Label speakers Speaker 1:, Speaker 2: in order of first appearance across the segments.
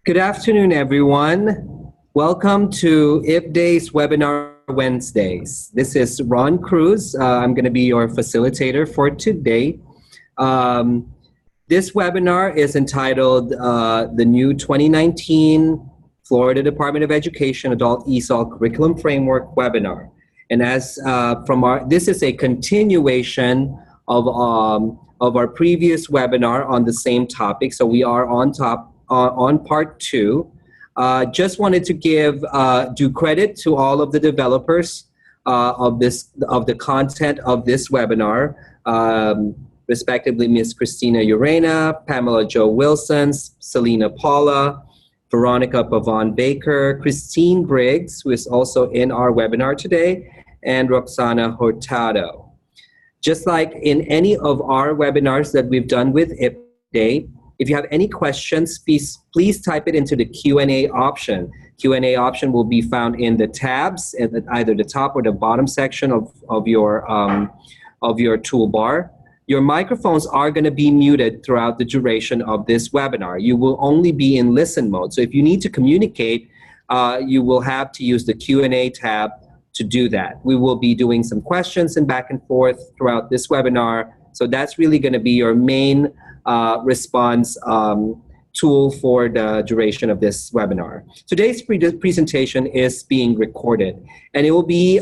Speaker 1: Good afternoon, everyone. Welcome to IPDay's Webinar Wednesdays. This is Ron Cruz. I'm going to be your facilitator for today. This webinar is entitled the new 2019 Florida Department of Education Adult ESOL Curriculum Framework webinar. And as this is a continuation of our previous webinar on the same topic. So we are on part 2. Just wanted to give due credit to all of the developers of the content of this webinar, respectively Ms. Christina Urena, Pamela Jo Wilson, Selena Paula, Veronica Pavon Baker, Christine Briggs, who is also in our webinar today, and Roxana Hurtado. Just like in any of our webinars that we've done with IPDay, if you have any questions, please type it into the Q&A option. Q&A option will be found in the tabs at either the top or the bottom section of your toolbar. Your microphones are going to be muted throughout the duration of this webinar. You will only be in listen mode. So if you need to communicate, you will have to use the Q&A tab to do that. We will be doing some questions and back and forth throughout this webinar. So that's really going to be your main response tool for the duration of this webinar. Today's presentation is being recorded, and it will be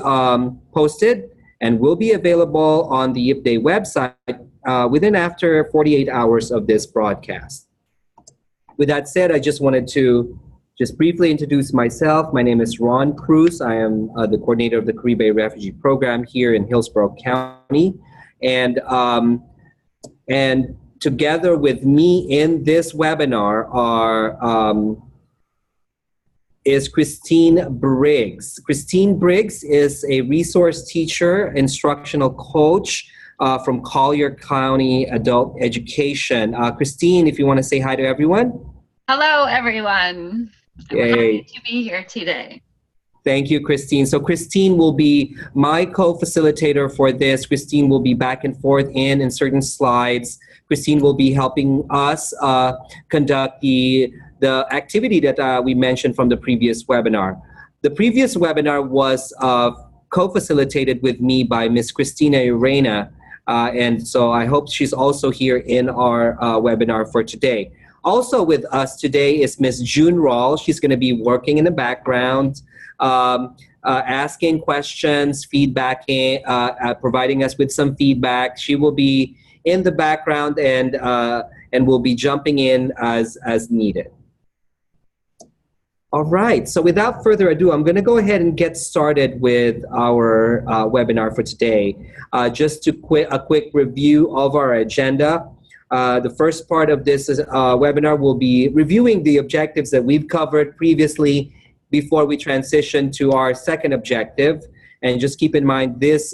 Speaker 1: posted and will be available on the IPDay website within after 48 hours of this broadcast. With that said, I just wanted to briefly introduce myself. My name is Ron Cruz. I am the coordinator of the Caribe Refugee Program here in Hillsborough County, and together with me in this webinar is Christine Briggs. Christine Briggs is a resource teacher, instructional coach from Collier County Adult Education. Christine, if you want to say hi to everyone.
Speaker 2: Hello, everyone. I'm happy to be here today.
Speaker 1: Thank you, Christine. So Christine will be my co-facilitator for this. Christine will be back and forth in certain slides. Christine will be helping us conduct the activity that we mentioned from the previous webinar. The previous webinar was co-facilitated with me by Ms. Christina Urena, and so I hope she's also here in our webinar for today. Also with us today is Ms. June Rawl. She's going to be working in the background, asking questions, feedbacking, providing us with some feedback. She will be in the background and will be jumping in as needed. All right, so without further ado, I'm going to go ahead and get started with our webinar for today. Just to a quick review of our agenda. The first part of this webinar will be reviewing the objectives that we've covered previously before we transition to our second objective. And just keep in mind, this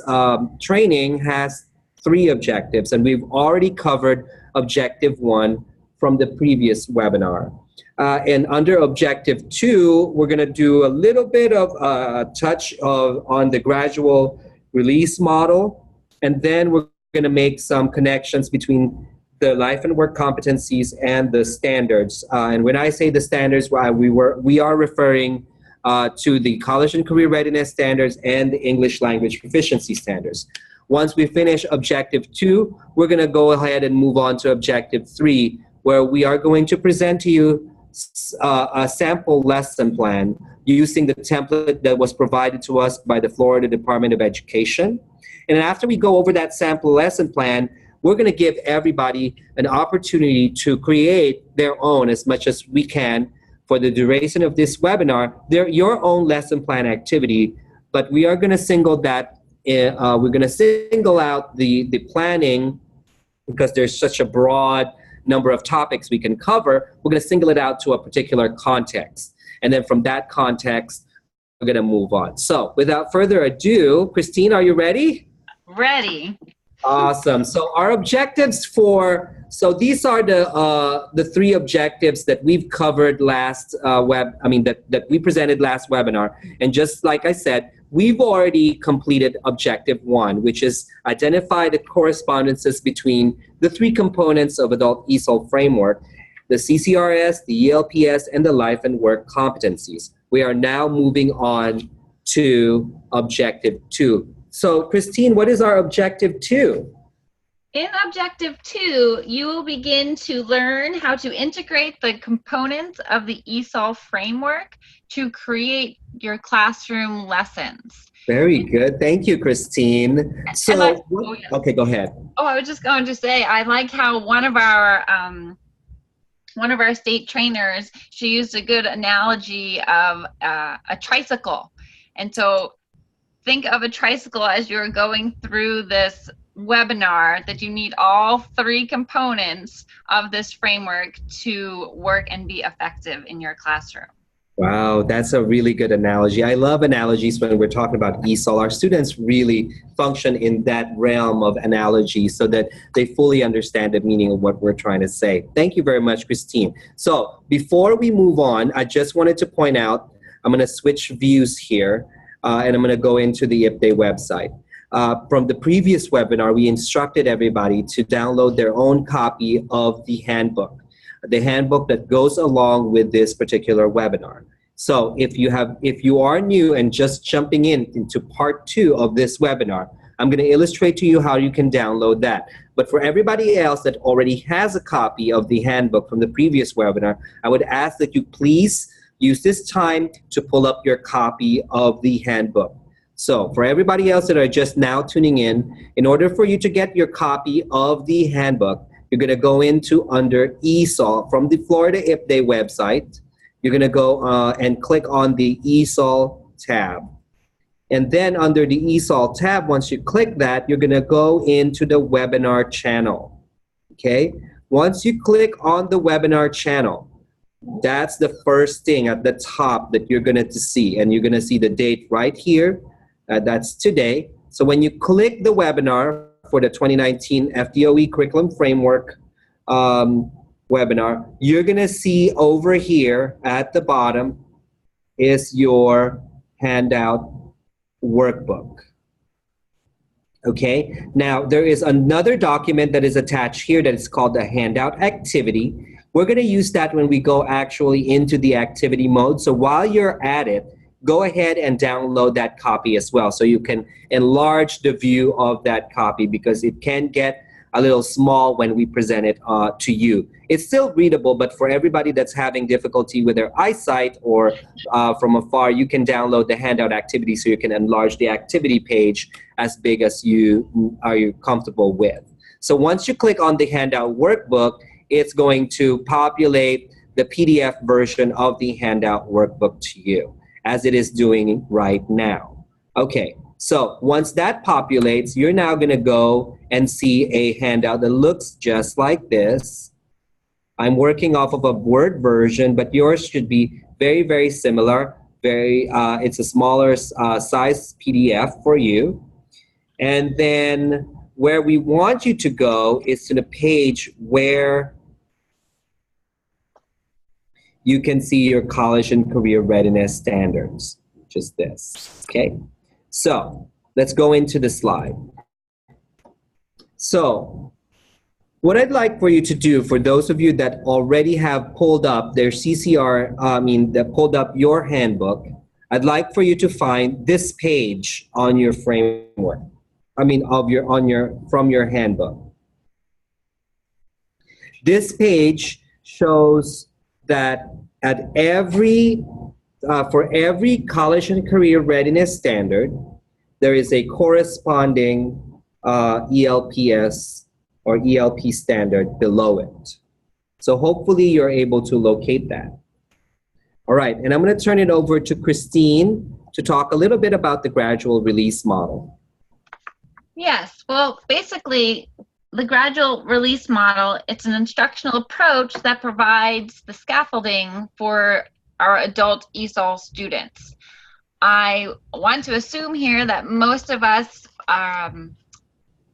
Speaker 1: training has 3 objectives, and we've already covered objective 1 from the previous webinar. And under objective 2, we're going to do a little bit of touch on the gradual release model, and then we're going to make some connections between the life and work competencies and the standards. And when I say the standards, we are referring to the college and career readiness standards and the English language proficiency standards. Once we finish objective 2, we're going to go ahead and move on to objective 3, where we are going to present to you a sample lesson plan using the template that was provided to us by the Florida Department of Education. And after we go over that sample lesson plan, we're going to give everybody an opportunity to create their own, as much as we can, for the duration of this webinar, your own lesson plan activity. But we are going to single that. We're going to single out the planning, because there's such a broad number of topics we can cover. We're going to single it out to a particular context. And then from that context, we're going to move on. So without further ado, Christine, are you ready?
Speaker 2: Ready.
Speaker 1: Awesome. So our objectives so these are the 3 objectives that we've covered last that we presented last webinar. And just like I said, we've already completed objective 1, which is identify the correspondences between the 3 components of Adult ESOL Framework. the CCRS, the ELPS, and the life and work competencies. We are now moving on to Objective 2. So, Christine, what is our Objective 2?
Speaker 2: In Objective 2, you will begin to learn how to integrate the components of the ESOL framework to create your classroom lessons.
Speaker 1: Very good. Thank you, Christine. So, okay, go ahead.
Speaker 2: Oh, I was just going to say, I like how one of our state trainers, she used a good analogy of a tricycle. And so think of a tricycle as you're going through this webinar, that you need all three components of this framework to work and be effective in your classroom.
Speaker 1: Wow, that's a really good analogy. I love analogies when we're talking about ESOL. Our students really function in that realm of analogy so that they fully understand the meaning of what we're trying to say. Thank you very much, Christine. So before we move on, I just wanted to point out, I'm going to switch views here, and I'm going to go into the IPDE website. From the previous webinar, we instructed everybody to download their own copy of the handbook that goes along with this particular webinar. So if you are new and just jumping into part 2 of this webinar, I'm going to illustrate to you how you can download that. But for everybody else that already has a copy of the handbook from the previous webinar, I would ask that you please use this time to pull up your copy of the handbook. So for everybody else that are just now tuning in order for you to get your copy of the handbook, you're going to go into under ESOL from the Florida IPDE website. You're going to go and click on the ESOL tab. And then under the ESOL tab, once you click that, you're going to go into the webinar channel. Okay? Once you click on the webinar channel, that's the first thing at the top that you're going to see. And you're going to see the date right here. That's today. So when you click the webinar for the 2019 FDOE Curriculum Framework webinar, you're going to see over here at the bottom is your handout workbook. Okay, now there is another document that is attached here that is called the handout activity. We're going to use that when we go actually into the activity mode. So while you're at it, go ahead and download that copy as well so you can enlarge the view of that copy, because it can get a little small when we present it to you. It's still readable, but for everybody that's having difficulty with their eyesight or from afar, you can download the handout activity so you can enlarge the activity page as big as you are comfortable with. So once you click on the handout workbook, it's going to populate the PDF version of the handout workbook to you, as it is doing right now. Okay, so once that populates, you're now going to go and see a handout that looks just like this. I'm working off of a Word version, but yours should be very, very similar. It's a smaller size PDF for you. And then where we want you to go is to the page where you can see your college and career readiness standards, which is this, okay? So let's go into the slide. So what I'd like for you to do, for those of you that already have pulled up their that pulled up your handbook, I'd like for you to find this page on your framework, from your handbook. This page shows that for every college and career readiness standard, there is a corresponding ELPS or ELP standard below it. So hopefully you're able to locate that. All right, and I'm going to turn it over to Christine to talk a little bit about the gradual release model.
Speaker 2: Yes, well, basically, the gradual release model, it's an instructional approach that provides the scaffolding for our adult ESOL students. I want to assume here that most of us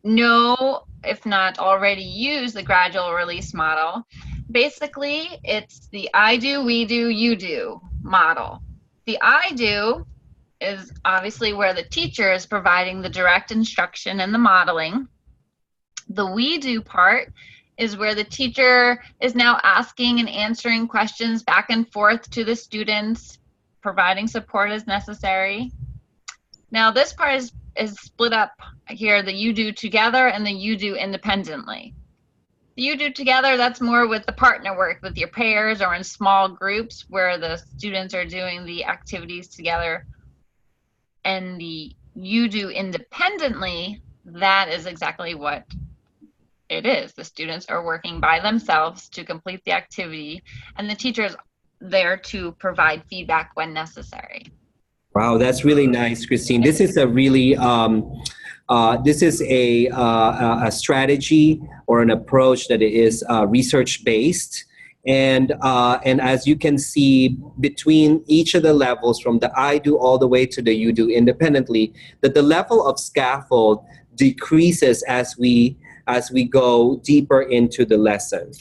Speaker 2: know, if not already use, the gradual release model. Basically, it's the I do, we do, you do model. The I do is obviously where the teacher is providing the direct instruction and the modeling. The we do part is where the teacher is now asking and answering questions back and forth to the students, providing support as necessary. Now this part is split up here, the you do together and the you do independently. The you do together, that's more with the partner work with your pairs or in small groups where the students are doing the activities together. And the you do independently, that is exactly what it is. The students are working by themselves to complete the activity, and the teacher is there to provide feedback when necessary.
Speaker 1: Wow, that's really nice, Christine. This is a really this is a strategy or an approach that is research based, and as you can see between each of the levels, from the I do all the way to the you do independently, that the level of scaffold decreases as we go deeper into the lesson.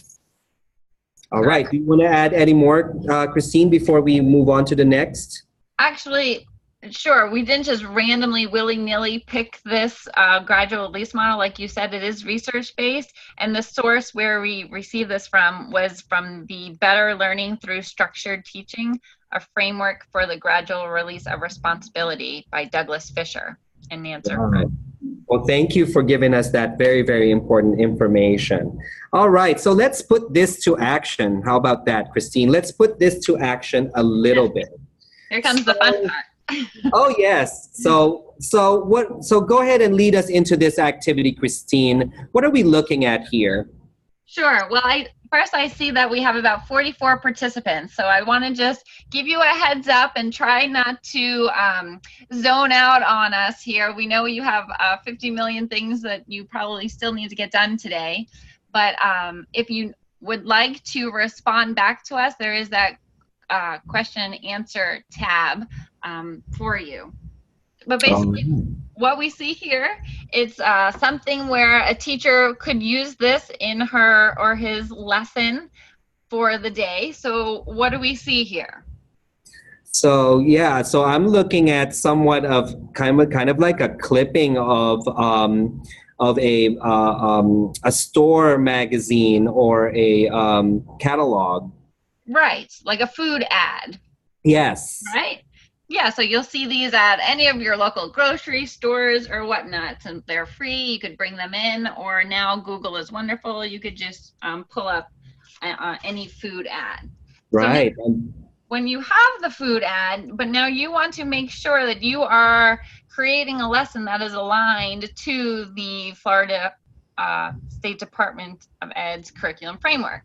Speaker 1: All right. Do you want to add any more, Christine, before we move on to the next?
Speaker 2: Actually, sure. We didn't just randomly, willy-nilly pick this gradual release model. Like you said, it is research-based, and the source where we received this from was from the Better Learning Through Structured Teaching, a framework for the gradual release of responsibility by Douglas Fisher and Nancy.
Speaker 1: Well, thank you for giving us that very, very important information. All right, so let's put this to action. How about that, Christine? Let's put this to action a little bit.
Speaker 2: Here comes the fun part.
Speaker 1: Oh, yes. So go ahead and lead us into this activity, Christine. What are we looking at here?
Speaker 2: Sure. Well, first I see that we have about 44 participants. So I want to just give you a heads up and try not to zone out on us here. We know you have 50 million things that you probably still need to get done today. But if you would like to respond back to us, there is that question and answer tab for you. But basically, what we see here, it's something where a teacher could use this in her or his lesson for the day. So what do we see here?
Speaker 1: So yeah, so I'm looking at somewhat of kind of like a clipping of a store magazine or a catalog.
Speaker 2: Right, like a food ad.
Speaker 1: Yes.
Speaker 2: Right? Yeah, so you'll see these at any of your local grocery stores or whatnot, and they're free. You could bring them in, or now Google is wonderful. You could just pull up any food ad.
Speaker 1: Right.
Speaker 2: So when you have the food ad, but now you want to make sure that you are creating a lesson that is aligned to the Florida State Department of Ed's curriculum framework.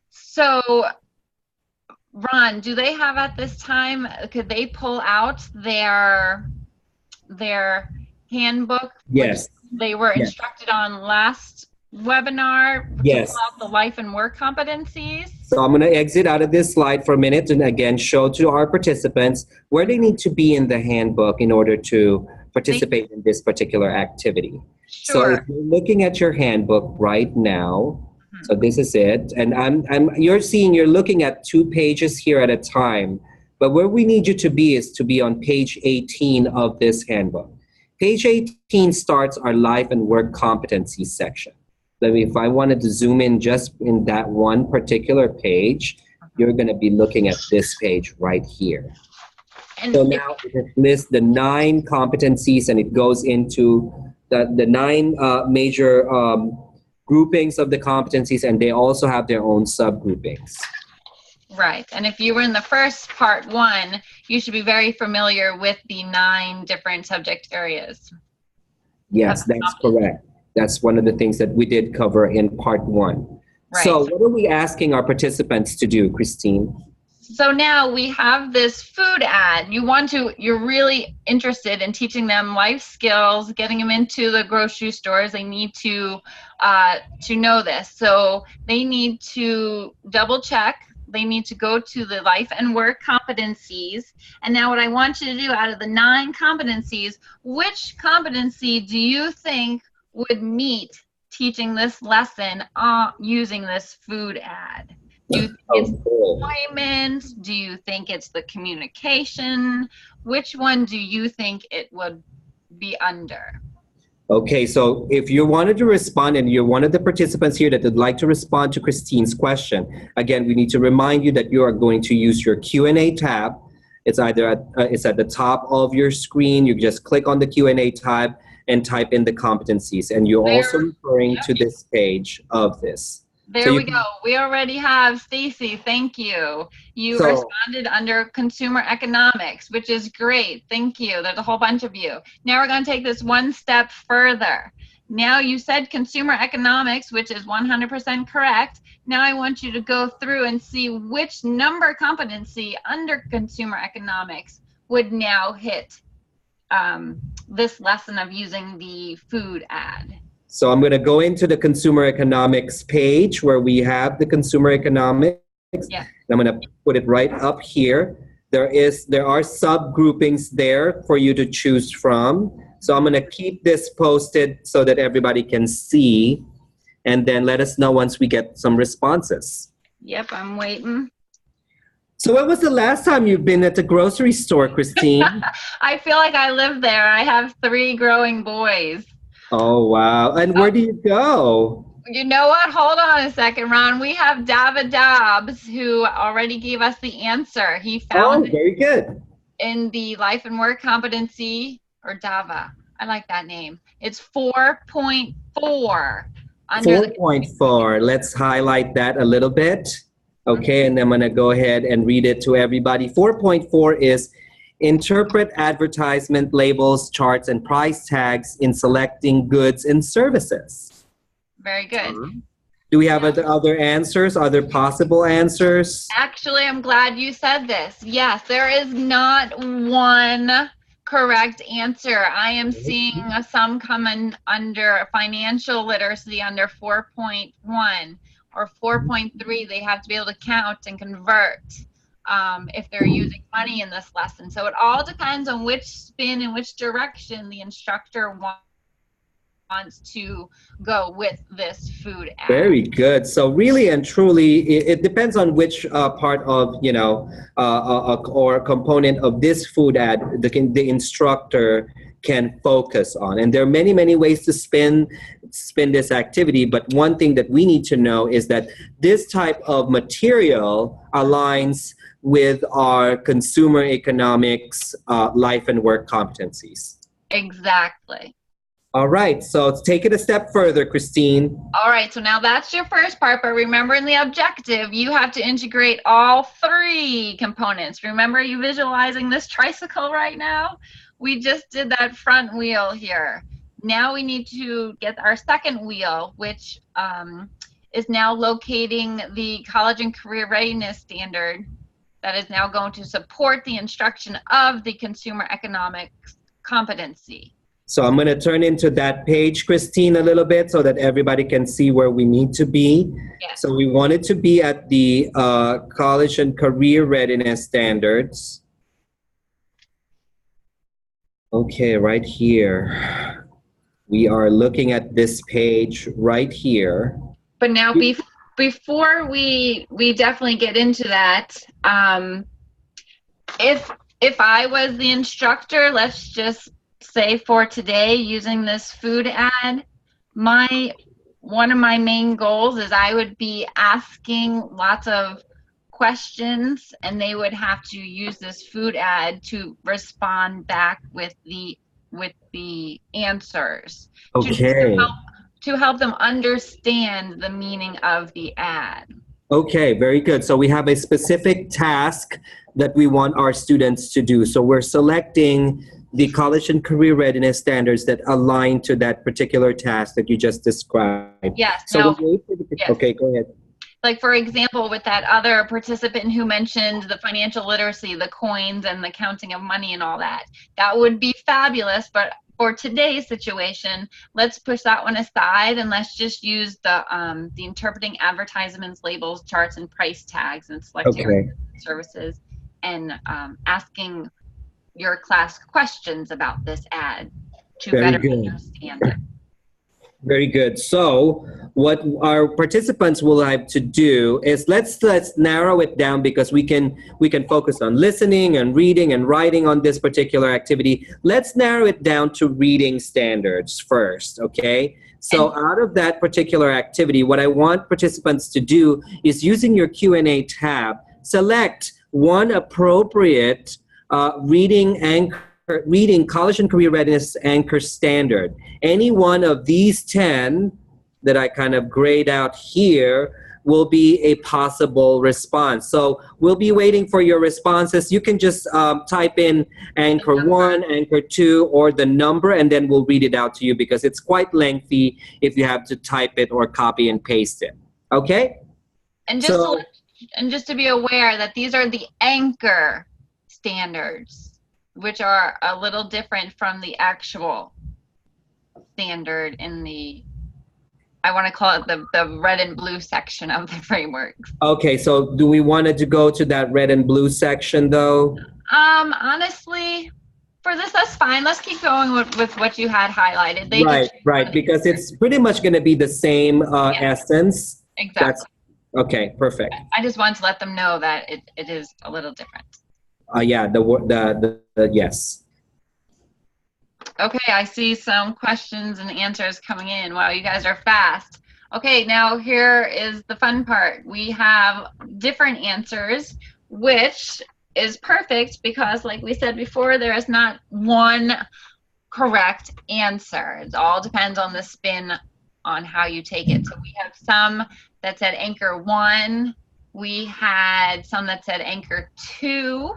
Speaker 2: So Ron, do they have at this time, could they pull out their handbook?
Speaker 1: Yes.
Speaker 2: Which they were instructed on last webinar.
Speaker 1: Yes.
Speaker 2: To pull out the life and work competencies.
Speaker 1: So I'm going to exit out of this slide for a minute and again show to our participants where they need to be in the handbook in order to participate in this particular activity.
Speaker 2: Sure.
Speaker 1: So if you're looking at your handbook right now, so this is it, and you're looking at 2 pages here at a time, but where we need you to be is to be on page 18 of this handbook. Page 18 starts our life and work competencies section. If I wanted to zoom in just in that one particular page, you're going to be looking at this page right here. And so now it lists the 9 competencies, and it goes into the 9 major groupings of the competencies, and they also have their own subgroupings.
Speaker 2: Right, and if you were in the first part 1, you should be very familiar with the 9 different subject areas.
Speaker 1: Yes, that's correct. That's one of the things that we did cover in part 1. Right. So what are we asking our participants to do, Christine?
Speaker 2: So now we have this food ad. You're really interested in teaching them life skills, getting them into the grocery stores. They need to know this. So they need to double check. They need to go to the life and work competencies. And now what I want you to do, out of the 9 competencies, which competency do you think would meet teaching this lesson using this food ad? Do you think it's employment? Do you think it's the communication? Which one do you think it would be under?
Speaker 1: Okay, so if you wanted to respond and you're one of the participants here that would like to respond to Christine's question, again, we need to remind you that you are going to use your Q&A tab. It's either it's at the top of your screen. You just click on the Q&A tab and type in the competencies. And you're also referring to this page of this.
Speaker 2: There we go. We already have Stacy. Thank you. You responded under consumer economics, which is great. Thank you. There's a whole bunch of you. Now we're going to take this one step further. Now you said consumer economics, which is 100% correct. Now I want you to go through and see which number competency under consumer economics would now hit this lesson of using the food ad.
Speaker 1: So I'm going to go into the consumer economics page where we have the consumer economics.
Speaker 2: Yeah.
Speaker 1: I'm going to put it right up here. There are subgroupings there for you to choose from. So I'm going to keep this posted so that everybody can see, and then let us know once we get some responses.
Speaker 2: Yep, I'm waiting.
Speaker 1: So when was the last time you've been at the grocery store, Christine?
Speaker 2: I feel like I live there. I have 3 growing boys.
Speaker 1: Oh, wow. And where do you go?
Speaker 2: You know what? Hold on a second, Ron. We have David Dobbs, who already gave us the answer. He found it
Speaker 1: very good.
Speaker 2: in the life and work competency, or DAVA. I like that name. It's 4.4.
Speaker 1: 4.4. Let's highlight that a little bit. Okay, and I'm going to go ahead and read it to everybody. 4.4 is interpret advertisement labels, charts, and price tags in selecting goods and services.
Speaker 2: Very good.
Speaker 1: Do we have other answers, other possible answers?
Speaker 2: Actually, I'm glad you said this. Yes, there is not one correct answer. I am seeing some coming under financial literacy under 4.1 or 4.3. They have to be able to count and convert. If they're using money in this lesson. So it all depends on which spin and which direction the instructor wants to go with this food ad.
Speaker 1: Very good. So really and truly, it depends on which part of, or component of this food ad the instructor can focus on. And there are many, many ways to spin this activity. But one thing that we need to know is that this type of material aligns with our consumer economics life and work competencies.
Speaker 2: Exactly.
Speaker 1: All right, so let's take it a step further, Christine.
Speaker 2: All right, so now that's your first part, but remember in the objective, you have to integrate all 3 components. Remember you visualizing this tricycle right now? We just did that front wheel here. Now we need to get our second wheel, which is now locating the college and career readiness standard that is now going to support the instruction of the consumer economics competency.
Speaker 1: So I'm going to turn into that page, Christine, a little bit so that everybody can see where we need to be.
Speaker 2: Yes.
Speaker 1: So we wanted to be at the college and career readiness standards. Okay, right here. We are looking at this page right here.
Speaker 2: But now before we definitely get into that, if I was the instructor, let's just say for today using this food ad, one of my main goals is I would be asking lots of questions, and they would have to use this food ad to respond back with the answers.
Speaker 1: Okay.
Speaker 2: To help them understand the meaning of the ad.
Speaker 1: Okay, very good. So we have a specific task that we want our students to do. So we're selecting the college and career readiness standards that align to that particular task that you just described.
Speaker 2: Yes.
Speaker 1: So
Speaker 2: yes.
Speaker 1: Okay, go ahead.
Speaker 2: Like, for example, with that other participant who mentioned the financial literacy, the coins and the counting of money and all that, that would be fabulous. But for today's situation, let's push that one aside and let's just use the interpreting advertisements, labels, charts, and price tags and select your services and asking your class questions about this ad to better understand it.
Speaker 1: Very good. So what our participants will have to do is let's narrow it down because we can focus on listening and reading and writing on this particular activity. Let's narrow it down to reading standards first, okay? So out of that particular activity, what I want participants to do is using your Q&A tab, select one appropriate reading college and career readiness anchor standard. Any one of these 10 that I kind of grayed out here will be a possible response. So we'll be waiting for your responses. You can just type in anchor 1, anchor 2, or the number, and then we'll read it out to you because it's quite lengthy if you have to type it or copy and paste it. Okay?
Speaker 2: And just to be aware that these are the anchor standards, which are a little different from the actual standard in the, I want to call it the red and blue section of the framework.
Speaker 1: Okay, so do we want to go to that red and blue section though?
Speaker 2: Honestly, for this, that's fine. Let's keep going with what you had highlighted.
Speaker 1: Right, because it's pretty much going to be the same essence.
Speaker 2: Exactly.
Speaker 1: Okay, perfect.
Speaker 2: I just want to let them know that it is a little different.
Speaker 1: Yeah, the yes.
Speaker 2: Okay, I see some questions and answers coming in. Wow, you guys are fast. Okay, now here is the fun part. We have different answers, which is perfect because, like we said before, there is not one correct answer. It all depends on the spin on how you take it. So we have some that said anchor 1. We had some that said anchor 2.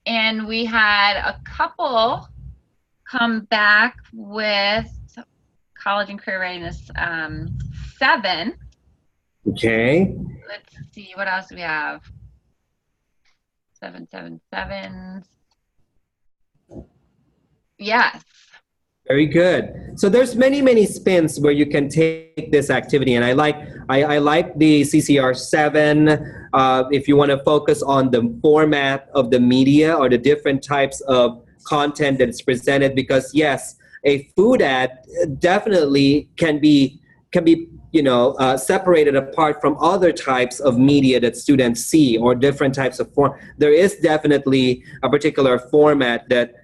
Speaker 2: And we had a couple come back with college and career readiness 7.
Speaker 1: Okay.
Speaker 2: Let's see, what else do we have? 777s. Yes.
Speaker 1: Very good. So there's many spins where you can take this activity, and I like the CCR 7. If you want to focus on the format of the media or the different types of content that's presented, because yes, a food ad definitely can be separated apart from other types of media that students see or different types of form. There is definitely a particular format that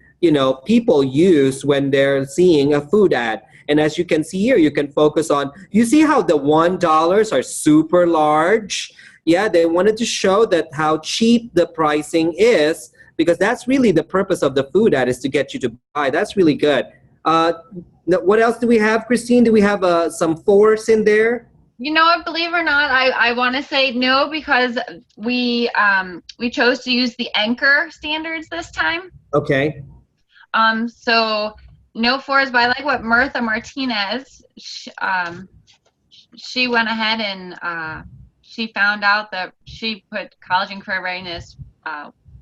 Speaker 1: people use when they're seeing a food ad. And as you can see here, you can focus on, you see how the $1 are super large? Yeah, they wanted to show that how cheap the pricing is, because that's really the purpose of the food ad, is to get you to buy. That's really good. What else do we have, Christine? Do we have some 4s in there?
Speaker 2: You know what, believe it or not, I want to say no, because we chose to use the anchor standards this time.
Speaker 1: Okay.
Speaker 2: So no 4s, but I like what Mirtha Martinez, she went ahead and she found out that she put college and career readiness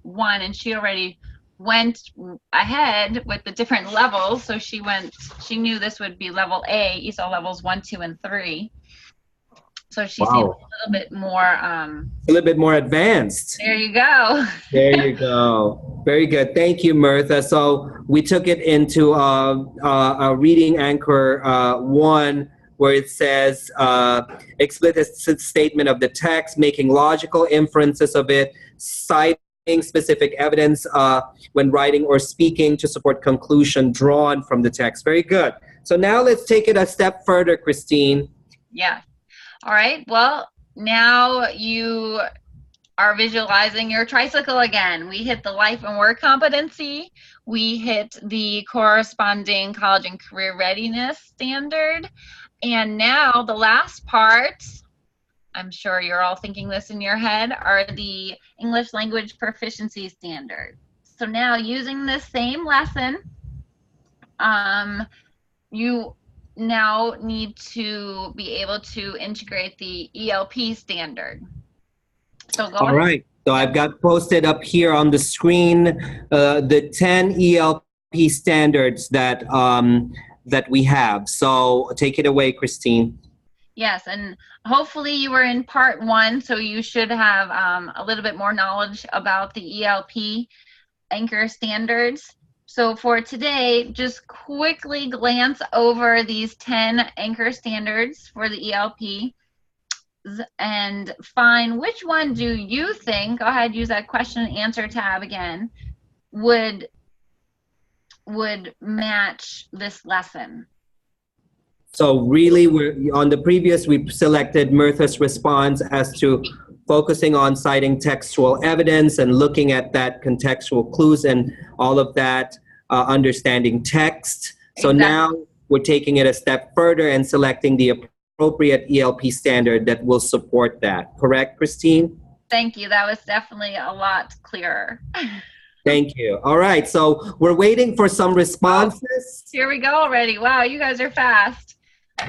Speaker 2: 1, and she already went ahead with the different levels. So she knew this would be level A, ESOL levels 1, 2, and 3. So she seemed a little bit more a
Speaker 1: little bit more advanced.
Speaker 2: There you go.
Speaker 1: There you go. Very good. Thank you, Mirtha. So we took it into a reading anchor 1, where it says explicit statement of the text, making logical inferences of it, citing specific evidence when writing or speaking to support conclusion drawn from the text. Very good. So now let's take it a step further, Christine.
Speaker 2: Yeah. All right. Well, now you are visualizing your tricycle again. We hit the life and work competency. We hit the corresponding college and career readiness standard. And now the last part, I'm sure you're all thinking this in your head, are the English language proficiency standards. So now, using this same lesson, you now need to be able to integrate the ELP standard. So go
Speaker 1: All right. So I've got posted up here on the screen the 10 ELP standards that we have. So take it away, Christine.
Speaker 2: Yes, and hopefully you were in part 1, so you should have a little bit more knowledge about the ELP anchor standards. So for today, just quickly glance over these 10 anchor standards for the ELP and find which one do you think, go ahead, use that question and answer tab again, would match this lesson.
Speaker 1: So really, on the previous, we selected Mirtha's response as to focusing on citing textual evidence and looking at that contextual clues and all of that, understanding text. So
Speaker 2: Exactly.
Speaker 1: Now we're taking it a step further and selecting the appropriate ELP standard that will support that. Correct, Christine?
Speaker 2: Thank you. That was definitely a lot clearer.
Speaker 1: Thank you. All right, so we're waiting for some responses.
Speaker 2: Here we go already. Wow, you guys are fast.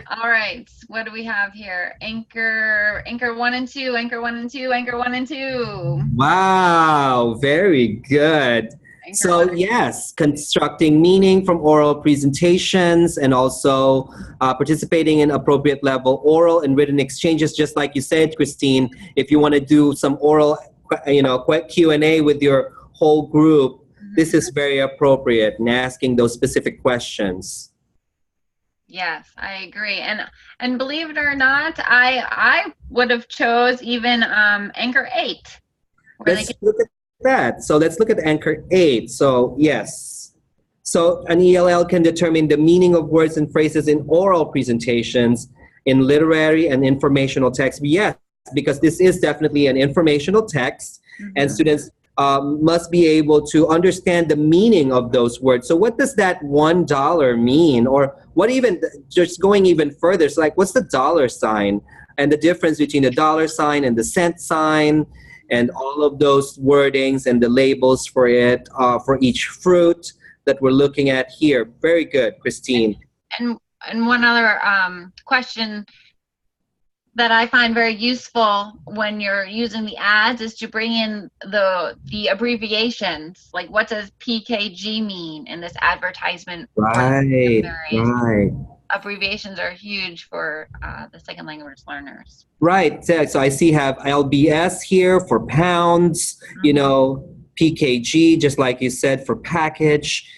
Speaker 2: All right, what do we have here? Anchor 1 and 2, anchor 1 and 2, anchor 1 and 2.
Speaker 1: Wow, very good. So yes, constructing meaning from oral presentations and also participating in appropriate level oral and written exchanges, just like you said, Christine. If you want to do some oral, quick Q&A with your whole group, this is very appropriate in asking those specific questions.
Speaker 2: Yes, I agree. And believe it or not, I would have chose even anchor 8.
Speaker 1: Let's look at that. So let's look at anchor 8. So yes. So an ELL can determine the meaning of words and phrases in oral presentations, in literary and informational text. Yes, because this is definitely an informational text, and students must be able to understand the meaning of those words. So what does that $1 mean? Or what even, just going even further, so like what's the dollar sign? And the difference between the dollar sign and the cent sign, and all of those wordings and the labels for it, for each fruit that we're looking at here. Very good, Christine.
Speaker 2: And one other question that I find very useful when you're using the ads is to bring in the abbreviations, like what does PKG mean in this advertisement?
Speaker 1: Right.
Speaker 2: Abbreviations are huge for the second language learners.
Speaker 1: Right. So I see have LBS here for pounds, PKG, just like you said, for package.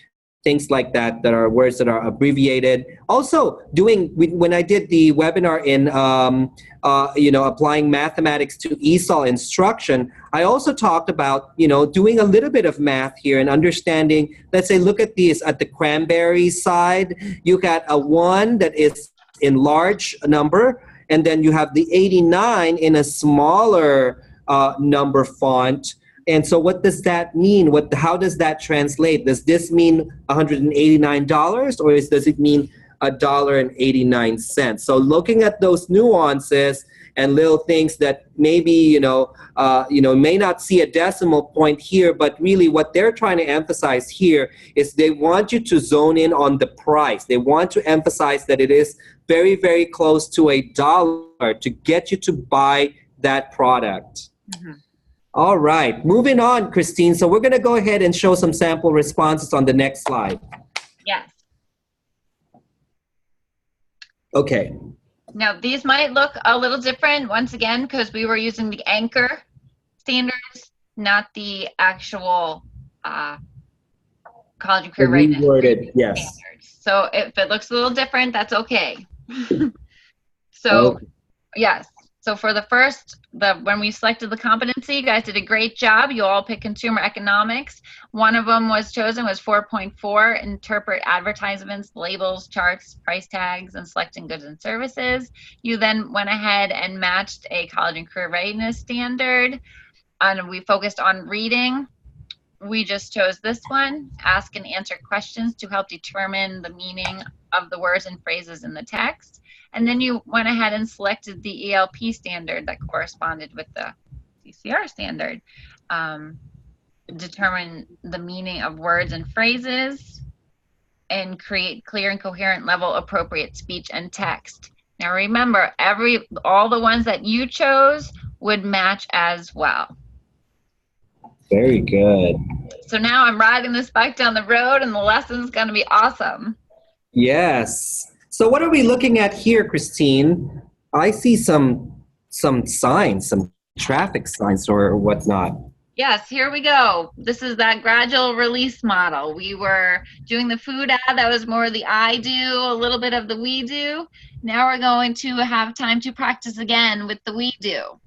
Speaker 1: Things like that are words that are abbreviated. Also, when I did the webinar in, applying mathematics to ESOL instruction, I also talked about, doing a little bit of math here and understanding, let's say, look at these at the cranberry side. You got a 1 that is in large number, and then you have the 89 in a smaller number font. And so what does that mean? How does that translate? Does this mean $189 or does it mean $1.89? So looking at those nuances and little things that maybe, may not see a decimal point here, but really what they're trying to emphasize here is they want you to zone in on the price. They want to emphasize that it is very, very close to $1 to get you to buy that product. All right, moving on, Christine. So we're going to go ahead and show some sample responses on the next slide.
Speaker 2: Yes.
Speaker 1: Okay.
Speaker 2: Now, these might look a little different, once again, because we were using the anchor standards, not the actual college and career readiness standards. So if it looks a little different, that's okay. Yes. So for the first, when we selected the competency, you guys did a great job. You all picked consumer economics. One of them was chosen was 4.4, interpret advertisements, labels, charts, price tags, and selecting goods and services. You then went ahead and matched a college and career readiness standard, and we focused on reading. We just chose this one, ask and answer questions to help determine the meaning of the words and phrases in the text. And then you went ahead and selected the ELP standard that corresponded with the CCR standard. Determine the meaning of words and phrases and create clear and coherent level appropriate speech and text. Now remember, all the ones that you chose would match as well.
Speaker 1: Very good.
Speaker 2: So now I'm riding this bike down the road and the lesson's going to be awesome.
Speaker 1: Yes. So what are we looking at here, Christine? I see some signs, some traffic signs or whatnot.
Speaker 2: Yes, here we go. This is that gradual release model. We were doing the food ad, that was more the I do, a little bit of the we do. Now we're going to have time to practice again with the we do.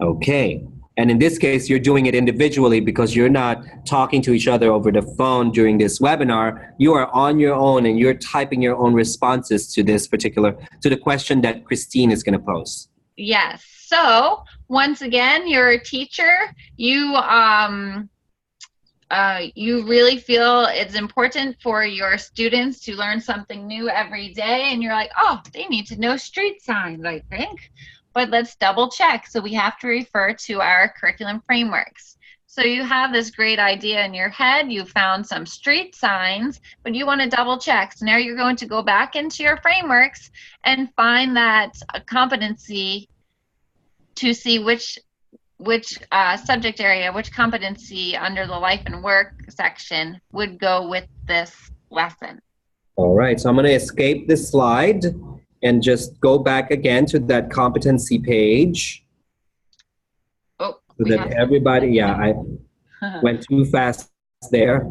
Speaker 1: Okay. And in this case, you're doing it individually because you're not talking to each other over the phone during this webinar. You are on your own and you're typing your own responses to this particular, to the question that Christine is going to pose.
Speaker 2: Yes. So once again, you're a teacher. You really feel it's important for your students to learn something new every day, and you're like, oh, they need to know street signs, I think. But let's double check. So we have to refer to our curriculum frameworks. So you have this great idea in your head, you found some street signs, but you want to double check. So now you're going to go back into your frameworks and find that competency to see which subject area, which competency under the life and work section would go with this lesson.
Speaker 1: All right, so I'm going to escape this slide and just go back again to that competency page.
Speaker 2: Oh,
Speaker 1: so that everybody, yeah, I went too fast there,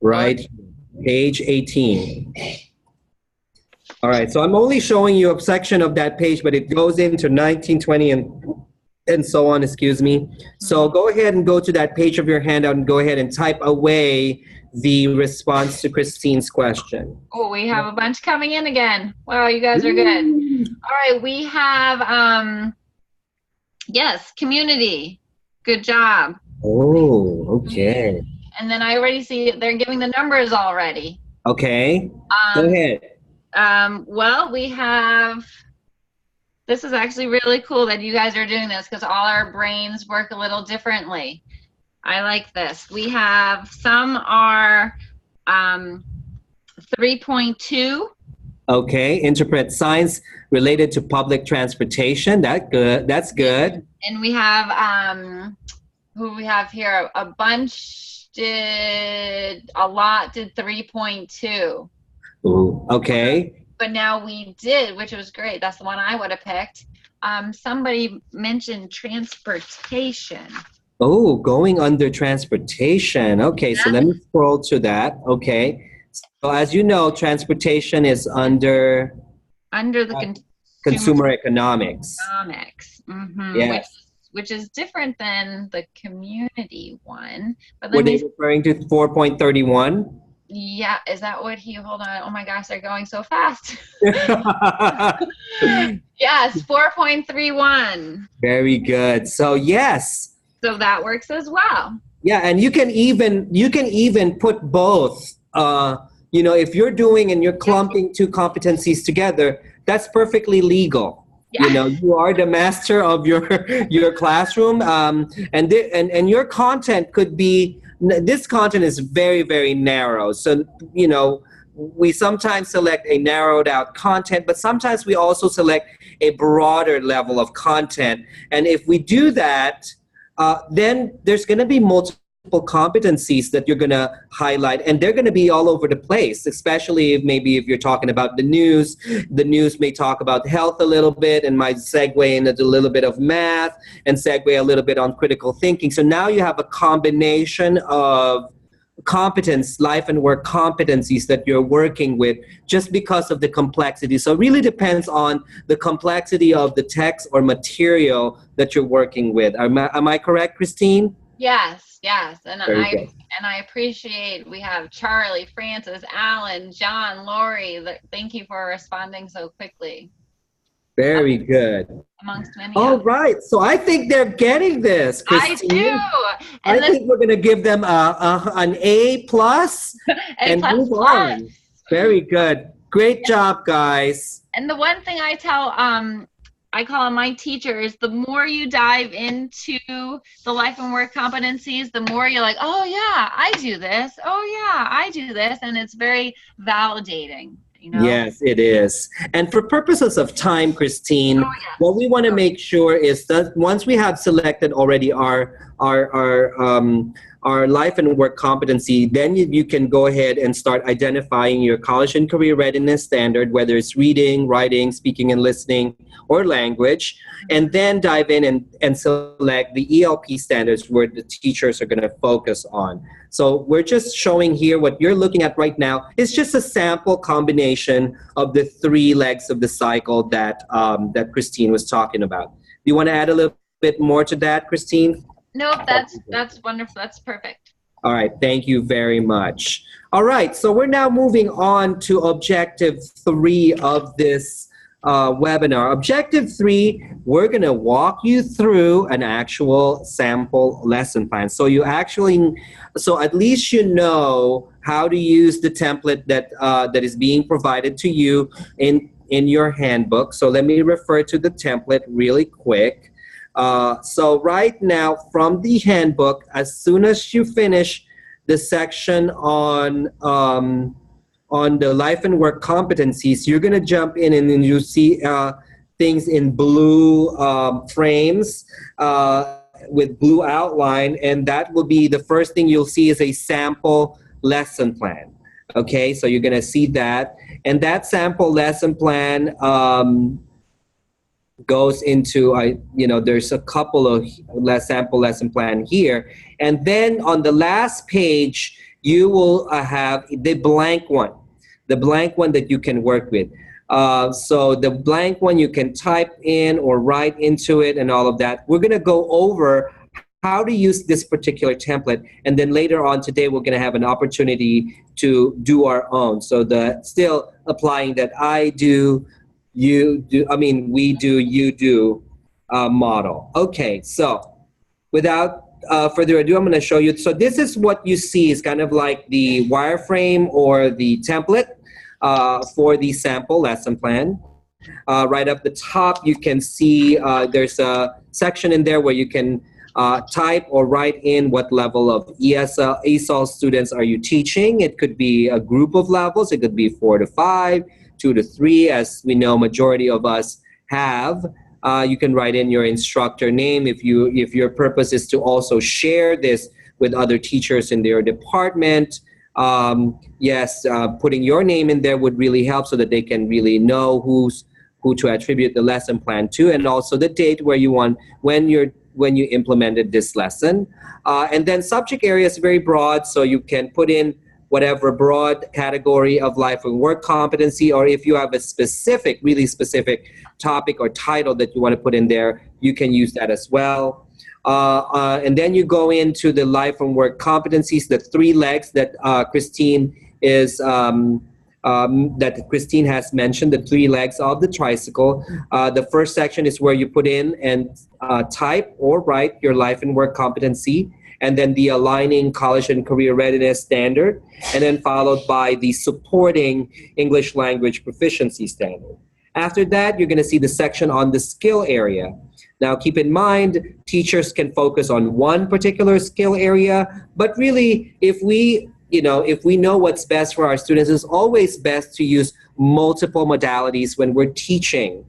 Speaker 1: right? Page 18. All right, so I'm only showing you a section of that page, but it goes into 19, 20, and so on, excuse me. So go ahead and go to that page of your handout and go ahead and type away the response to Christine's question.
Speaker 2: Oh, we have a bunch coming in again. Wow, you guys are good. All right, we have, yes, community. Good job.
Speaker 1: Oh, okay.
Speaker 2: And then I already see they're giving the numbers already.
Speaker 1: Okay, go ahead.
Speaker 2: Well, we have, this is actually really cool that you guys are doing this because all our brains work a little differently. I like this. We have, some are 3.2.
Speaker 1: Okay, interpret signs related to public transportation. That's good.
Speaker 2: And we have, who we have here, a bunch did, a lot did 3.2.
Speaker 1: Ooh, okay.
Speaker 2: But now we did, which was great. That's the one I would have picked. Somebody mentioned transportation.
Speaker 1: Oh, going under transportation. Okay, so let me scroll to that. Okay. So as you know, transportation is under
Speaker 2: the
Speaker 1: consumer economics.
Speaker 2: Mm-hmm.
Speaker 1: Yes.
Speaker 2: Which is different than the community one. But
Speaker 1: were they referring to 4.31?
Speaker 2: Yeah, is that what hold on, oh my gosh, they're going so fast. Yes, 4.31.
Speaker 1: Very good. So yes.
Speaker 2: So that works as well.
Speaker 1: Yeah, and you can even put both. If you're doing and you're clumping two competencies together, that's perfectly legal. Yeah. You are the master of your classroom, and your content could be. This content is very, very narrow. So, we sometimes select a narrowed out content, but sometimes we also select a broader level of content. And if we do that, then there's going to be multiple competencies that you're going to highlight, and they're going to be all over the place, especially if you're talking about the news. The news may talk about health a little bit and might segue into a little bit of math and segue a little bit on critical thinking. So now you have a combination of life and work competencies that you're working with just because of the complexity. So it really depends on the complexity of the text or material that you're working with. Am I correct, Christine?
Speaker 2: Yes, and I appreciate, we have Charlie, Francis, Alan, John, Lori. Thank you for responding so quickly.
Speaker 1: Very good.
Speaker 2: Amongst many.
Speaker 1: All right, so I think they're getting this, Christine.
Speaker 2: I do.
Speaker 1: I think we're going to give them an A plus and move on. Very good. Great job, guys.
Speaker 2: And the one thing I tell I call on my teachers, the more you dive into the life and work competencies, the more you're like, oh yeah, I do this. Oh yeah, I do this. And it's very validating.
Speaker 1: Yes, it is. And for purposes of time, Christine, what we want to make sure is that once we have selected already our our life and work competency, then you can go ahead and start identifying your college and career readiness standard, whether it's reading, writing, speaking and listening, or language, and then dive in and select the ELP standards where the teachers are going to focus on. So we're just showing here what you're looking at right now is just a sample combination of the 3 legs of the cycle that that Christine was talking about. Do you want to add a little bit more to that, Christine?
Speaker 2: No, that's wonderful. That's perfect.
Speaker 1: All right, thank you very much. All right, so we're now moving on to objective 3 of this webinar. Objective 3, we're going to walk you through an actual sample lesson plan. So at least you know how to use the template that is being provided to you in your handbook. So let me refer to the template really quick. So right now from the handbook, as soon as you finish the section on the life and work competencies, you're going to jump in and then you see things in blue frames with blue outline, and that will be the first thing you'll see is a sample lesson plan. Okay, so you're going to see that, and that sample lesson plan goes into, there's a couple of sample lesson plan here. And then on the last page, you will have the blank one that you can work with. So the blank one you can type in or write into it and all of that. We're going to go over how to use this particular template. And then later on today, we're going to have an opportunity to do our own. So still applying that I do, you do, we do, you do model. Okay, so without further ado, I'm going to show you. So this is what you see is kind of like the wireframe or the template for the sample lesson plan. Right up the top, you can see there's a section in there where you can type or write in what level of ESOL students are you teaching. It could be a group of levels. It could be 4 to 5. 2 to 3, as we know majority of us have. You can write in your instructor name if your purpose is to also share this with other teachers in their department. Putting your name in there would really help so that they can really know who to attribute the lesson plan to, and also the date when you implemented this lesson. And then subject area is very broad, so you can put in whatever broad category of life and work competency, or if you have a really specific topic or title that you want to put in there, you can use that as well. And then you go into the life and work competencies, the 3 legs that Christine has mentioned, the 3 legs of the tricycle. The first section is where you put in and type or write your life and work competency, and then the aligning college and career readiness standard, and then followed by the supporting English language proficiency standard. After that, you're going to see the section on the skill area. Now, keep in mind, teachers can focus on one particular skill area, but really, if we know what's best for our students, it's always best to use multiple modalities when we're teaching.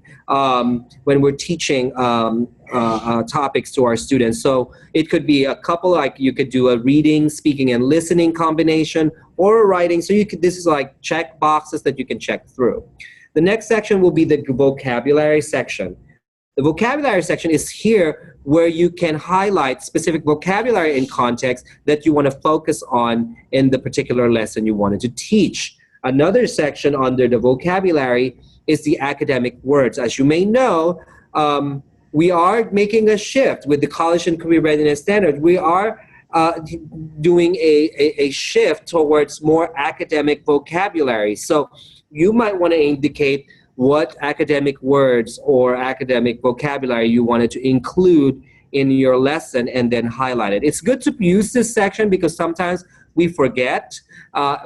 Speaker 1: Topics to our students. So it could be a couple, like you could do a reading, speaking, and listening combination, or a writing. So this is like check boxes that you can check through. The next section will be the vocabulary section. The vocabulary section is here where you can highlight specific vocabulary in context that you want to focus on in the particular lesson you wanted to teach. Another section under the vocabulary is the academic words. As you may know, we are making a shift with the college and career readiness standard. We are doing a shift towards more academic vocabulary. So you might want to indicate what academic words or academic vocabulary you wanted to include in your lesson and then highlight it. It's good to use this section because sometimes we forget.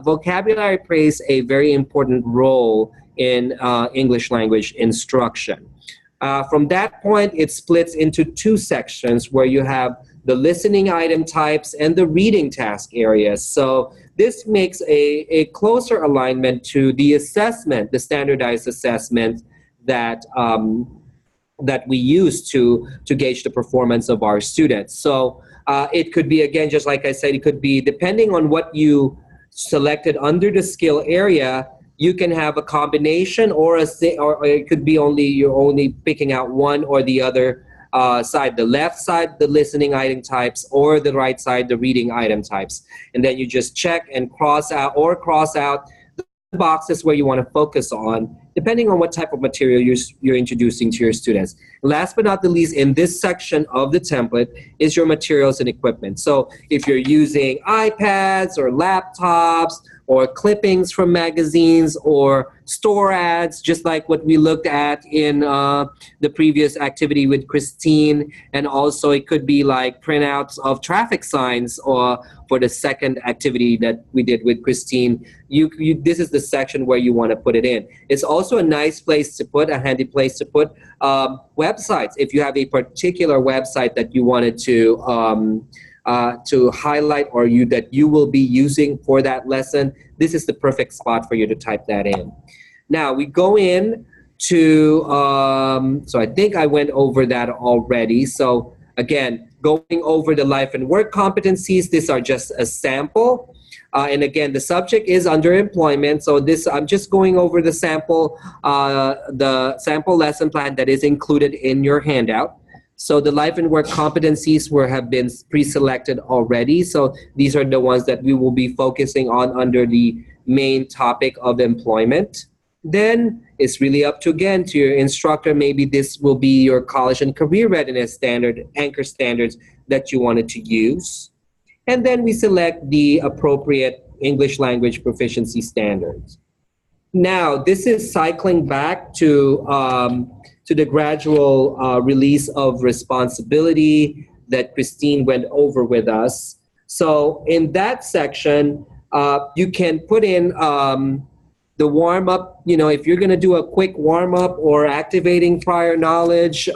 Speaker 1: Vocabulary plays a very important role in English language instruction. From that point, it splits into 2 sections where you have the listening item types and the reading task areas. So this makes a closer alignment to the assessment, the standardized assessment that we use to gauge the performance of our students. So It could be, again, just like I said, it could be depending on what you selected under the skill area. You can have a combination, or or it could be you're only picking out one or the other side. The left side, the listening item types, or the right side, the reading item types. And then you just check and cross out the boxes where you want to focus on, depending on what type of material you're introducing to your students. Last but not the least, in this section of the template is your materials and equipment. So if you're using iPads or laptops or clippings from magazines or store ads, just like what we looked at in the previous activity with Christine, and also it could be like printouts of traffic signs, or for the second activity that we did with Christine, this is the section where you want to put it in. It's also a nice place to put, a handy place to put websites. If you have a particular website that you wanted to highlight, or that you will be using for that lesson, this is the perfect spot for you to type that in. Now we go in to, so I think I went over that already. So again, going over the life and work competencies, these are just a sample. And again, the subject is under employment. So I'm just going over the sample lesson plan that is included in your handout. So the life and work competencies have been pre-selected already. So these are the ones that we will be focusing on under the main topic of employment. Then it's really up to your instructor. Maybe this will be your college and career readiness standard, anchor standards that you wanted to use. And then we select the appropriate English language proficiency standards. Now, this is cycling back to the gradual release of responsibility that Christine went over with us. So in that section, you can put in the warm-up, if you're going to do a quick warm-up or activating prior knowledge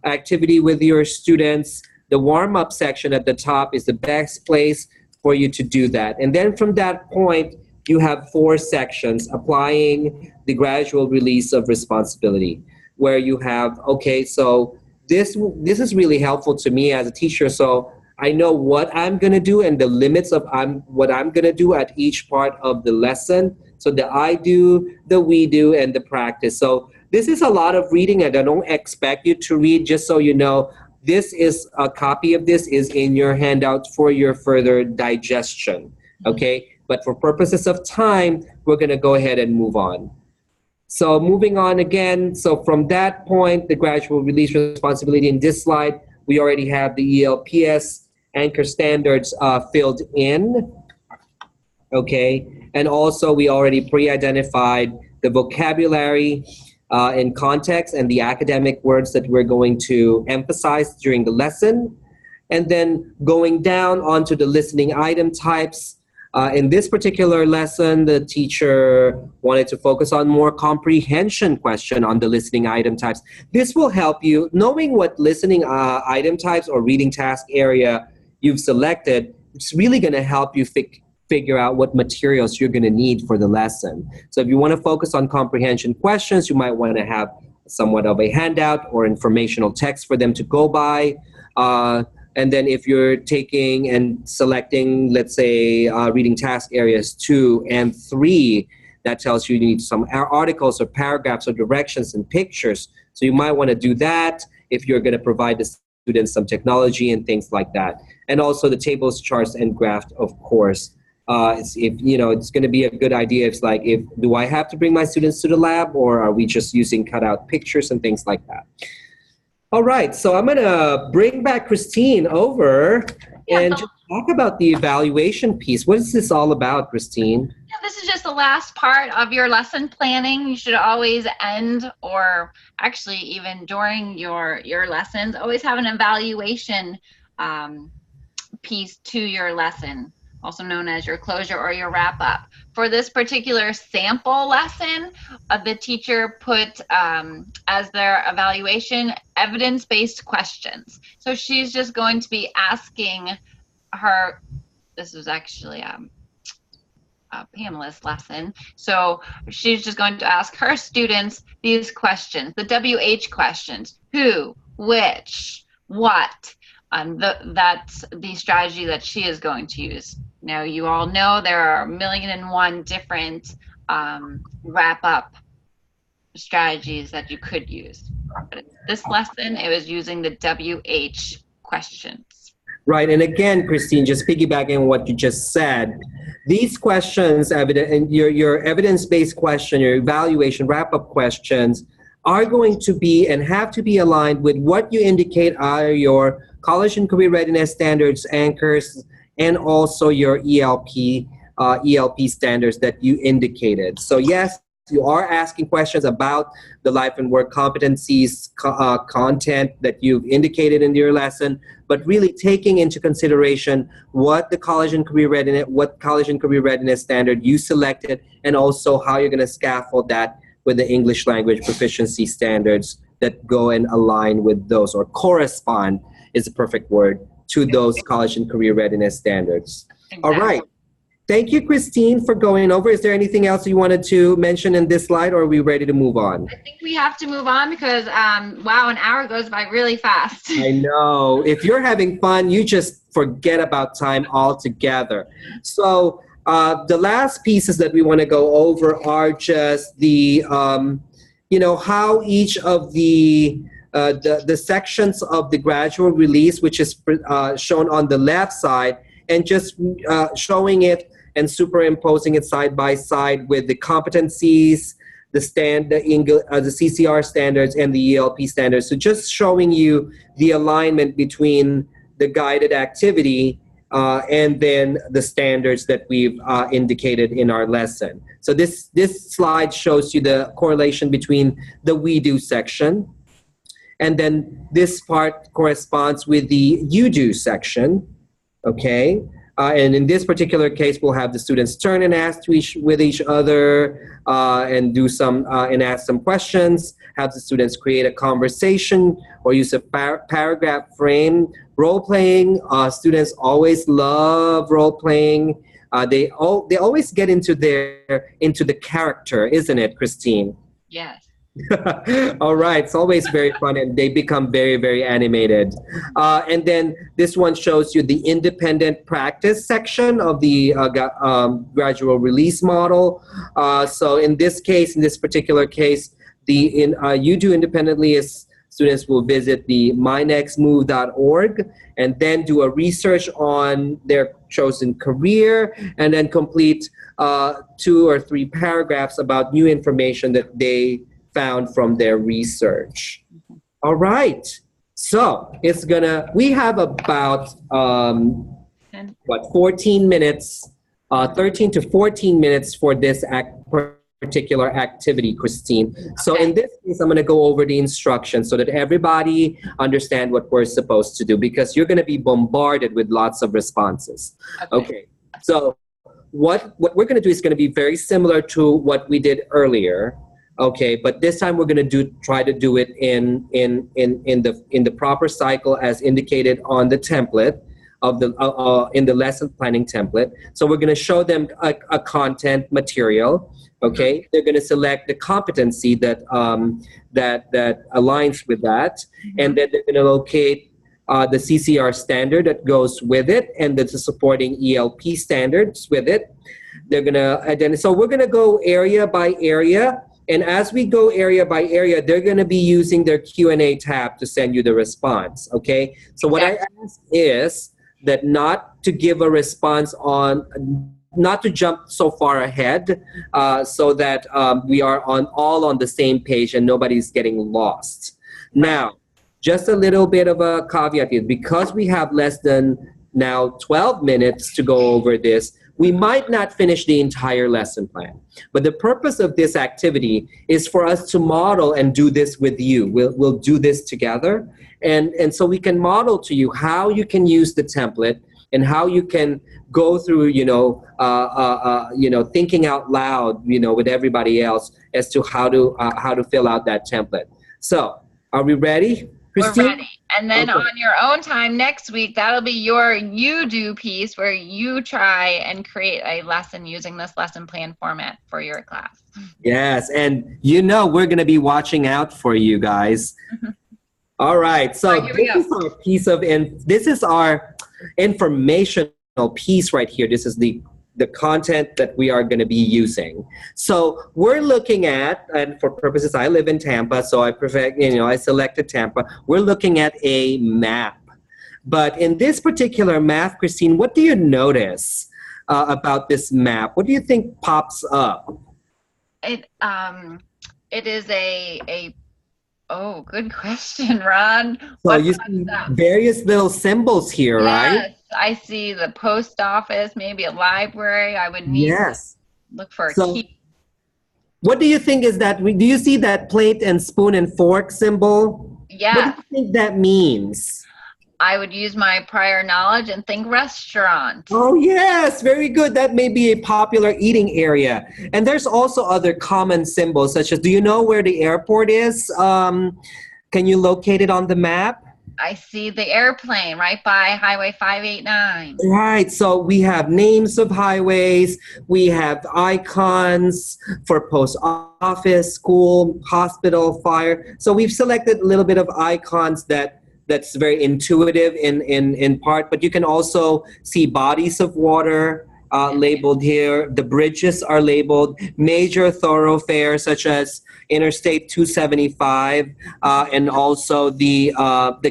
Speaker 1: activity with your students, the warm-up section at the top is the best place for you to do that. And then from that point, you have 4 sections applying the gradual release of responsibility, where you have, okay, so this is really helpful to me as a teacher. So I know what I'm going to do and the limits of what I'm going to do at each part of the lesson. So the I do, the we do, and the practice. So this is a lot of reading, and I don't expect you to read. Just so you know, this is a copy of this is in your handout for your further digestion, okay? But for purposes of time, we're going to go ahead and move on. So moving on again, so from that point, the gradual release responsibility in this slide, we already have the ELPS anchor standards filled in, okay? And also we already pre-identified the vocabulary in context and the academic words that we're going to emphasize during the lesson. And then going down onto the listening item types. In this particular lesson, the teacher wanted to focus on more comprehension question on the listening item types. This will help you, knowing what listening item types or reading task area you've selected, it's really going to help you figure out what materials you're going to need for the lesson. So if you want to focus on comprehension questions, you might want to have somewhat of a handout or informational text for them to go by. And then if you're taking and selecting, let's say, reading task areas 2 and 3, that tells you need some articles or paragraphs or directions and pictures. So you might want to do that if you're going to provide the students some technology and things like that. And also the tables, charts, and graph, of course. It's going to be a good idea. Do I have to bring my students to the lab, or are we just using cutout pictures and things like that? All right, so I'm going to bring back Christine over and just talk about the evaluation piece. What is this all about, Christine?
Speaker 2: Yeah, this is just the last part of your lesson planning. You should always end, or actually even during your lessons, always have an evaluation piece to your lesson, also known as your closure or your wrap-up. For this particular sample lesson, the teacher put as their evaluation evidence-based questions. So she's just going to be asking her, this is actually a panelist lesson, so she's just going to ask her students these questions, the WH questions: who, which, what, that's the strategy that she is going to use. Now, you all know there are 1,000,001 different wrap-up strategies that you could use. But this lesson, it was using the WH questions.
Speaker 1: Right, and again, Christine, just piggybacking on what you just said, these questions, and your evidence-based question, your evaluation wrap-up questions, are going to be and have to be aligned with what you indicate are your college and career readiness standards anchors, and also your ELP standards that you indicated. So yes, you are asking questions about the life and work competencies content that you've indicated in your lesson, but really taking into consideration what college and career readiness standard you selected, and also how you're going to scaffold that with the English language proficiency standards that go and align with those, or correspond is the perfect word, to those college and career readiness standards. Exactly. All right. Thank you, Christine, for going over. Is there anything else you wanted to mention in this slide, or are we ready to move on?
Speaker 2: I think we have to move on because, wow, an hour goes by really fast.
Speaker 1: I know. If you're having fun, you just forget about time altogether. So the last pieces that we want to go over are just the, how each of the sections of the gradual release, which is shown on the left side, and just showing it and superimposing it side by side with the competencies, the CCR standards, and the ELP standards. So just showing you the alignment between the guided activity and then the standards that we've indicated in our lesson. So this slide shows you the correlation between the we do section, and then this part corresponds with the you do section, okay? And in this particular case, we'll have the students turn and ask with each other and do some and ask some questions. Have the students create a conversation or use a paragraph frame. Role playing. Students always love role playing. They always get into the character, isn't it, Christine?
Speaker 2: Yes.
Speaker 1: All right, it's always very fun, and they become very, very animated. And then this one shows you the independent practice section of the gradual release model. So in this particular case, you do independently is students will visit the mynextmove.org and then do a research on their chosen career, and then complete 2 or 3 paragraphs about new information that they found from their research. All right. So we have about 14 minutes, 13 to 14 minutes for this particular activity, Christine. So in this case, I'm going to go over the instructions so that everybody understand what we're supposed to do, because you're going to be bombarded with lots of responses. Okay. So what we're going to do is going to be very similar to what we did earlier. Okay, but this time we're going to try to do it in the proper cycle as indicated on the template of the in the lesson planning template. So we're going to show them a content material. Okay, they're going to select the competency that aligns with that, and then they're going to locate the CCR standard that goes with it, and the supporting ELP standards with it. They're going to identify. So we're going to go area by area. And as we go area by area, they're going to be using their Q&A tab to send you the response, okay? So what I ask is that not to give a response not to jump so far ahead so that we are all on the same page and nobody's getting lost. Now, just a little bit of a caveat here. Because we have less than now 12 minutes to go over this, we might not finish the entire lesson plan. But the purpose of this activity is for us to model and do this with you. We'll do this together. And so we can model to you how you can use the template and how you can go through, thinking out loud, with everybody else as to how to fill out that template. So are we ready, Christine?
Speaker 2: We're ready. And then on your own time next week, that'll be your you do piece where you try and create a lesson using this lesson plan format for your class.
Speaker 1: Yes, and we're going to be watching out for you guys. All right.
Speaker 2: All
Speaker 1: So
Speaker 2: right, here we
Speaker 1: this
Speaker 2: go.
Speaker 1: is our piece of this is our informational piece right here. This is the content that we are going to be using. So we're looking at, and for purposes, I live in Tampa, so I prefer, I selected Tampa. We're looking at a map. But in this particular map, Christine, what do you notice about this map? What do you think pops up?
Speaker 2: It is a oh, good question, Ron.
Speaker 1: So
Speaker 2: What
Speaker 1: you
Speaker 2: pops
Speaker 1: see
Speaker 2: up?
Speaker 1: various little symbols here, right?
Speaker 2: Yes, I see the post office, maybe a library. I would need to
Speaker 1: Yes.
Speaker 2: look for a
Speaker 1: So
Speaker 2: key.
Speaker 1: what do you think is that? Do you see that plate and spoon and fork symbol? What do
Speaker 2: Yes,
Speaker 1: you think that means?
Speaker 2: I would use my prior knowledge and think restaurant.
Speaker 1: Oh, yes, very good. That may be a popular eating area. And there's also other common symbols, such as, do you know where the airport is? Can you locate it on the map?
Speaker 2: I see the airplane right by Highway 589.
Speaker 1: Right. So we have names of highways, we have icons for post office, school, hospital, fire. So we've selected a little bit of icons that's very intuitive in part, but you can also see bodies of water labeled here. The bridges are labeled, major thoroughfares such as Interstate 275, and also the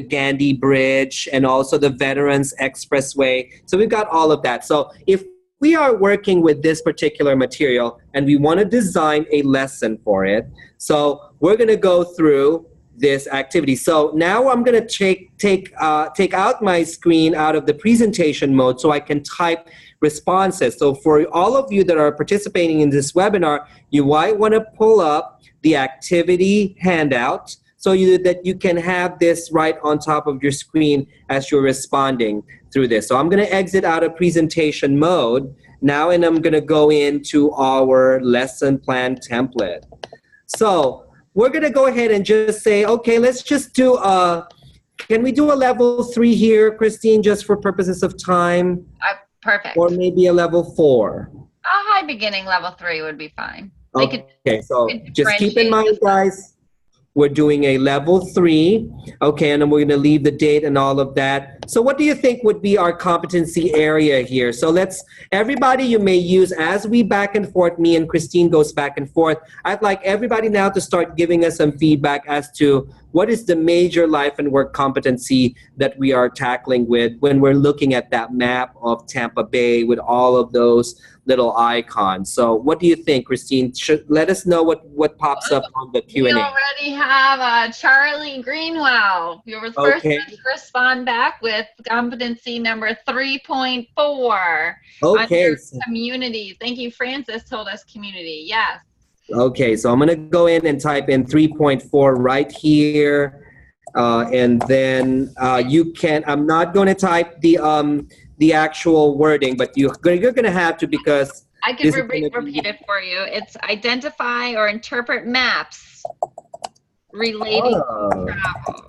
Speaker 1: Gandhi Bridge, and also the Veterans Expressway. So we've got all of that. So if we are working with this particular material and we want to design a lesson for it, so we're going to go through this activity. So now I'm going to take out my screen out of the presentation mode so I can type responses. So for all of you that are participating in this webinar, you might want to pull up the activity handout so that you can have this right on top of your screen as you're responding through this. So I'm going to exit out of presentation mode now, and I'm going to go into our lesson plan template. So we're going to go ahead and just say, okay, let's just do can we do a level 3 here, Christine, just for purposes of time?
Speaker 2: Perfect.
Speaker 1: Or maybe a level 4?
Speaker 2: A high beginning level 3 would be fine.
Speaker 1: Okay, so just keep in mind, guys, we're doing a level 3, okay, and then we're going to leave the date and all of that. So what do you think would be our competency area here? So everybody, you may use, as we back and forth, me and Christine goes back and forth, I'd like everybody now to start giving us some feedback as to what is the major life and work competency that we are tackling with when we're looking at that map of Tampa Bay with all of those little icons. So what do you think, Christine? Let us know what pops up on the Q&A.
Speaker 2: We already have Charlie Greenwell. You were the first one to respond back with competency number 3.4.
Speaker 1: Okay.
Speaker 2: Under community. Thank you, Francis told us community. Yes.
Speaker 1: Okay, so I'm going to go in and type in 3.4 right here. And then you can, I'm not going to type the actual wording, but you're going to have to, because
Speaker 2: I can repeat it for you. It's identify or interpret maps relating to travel.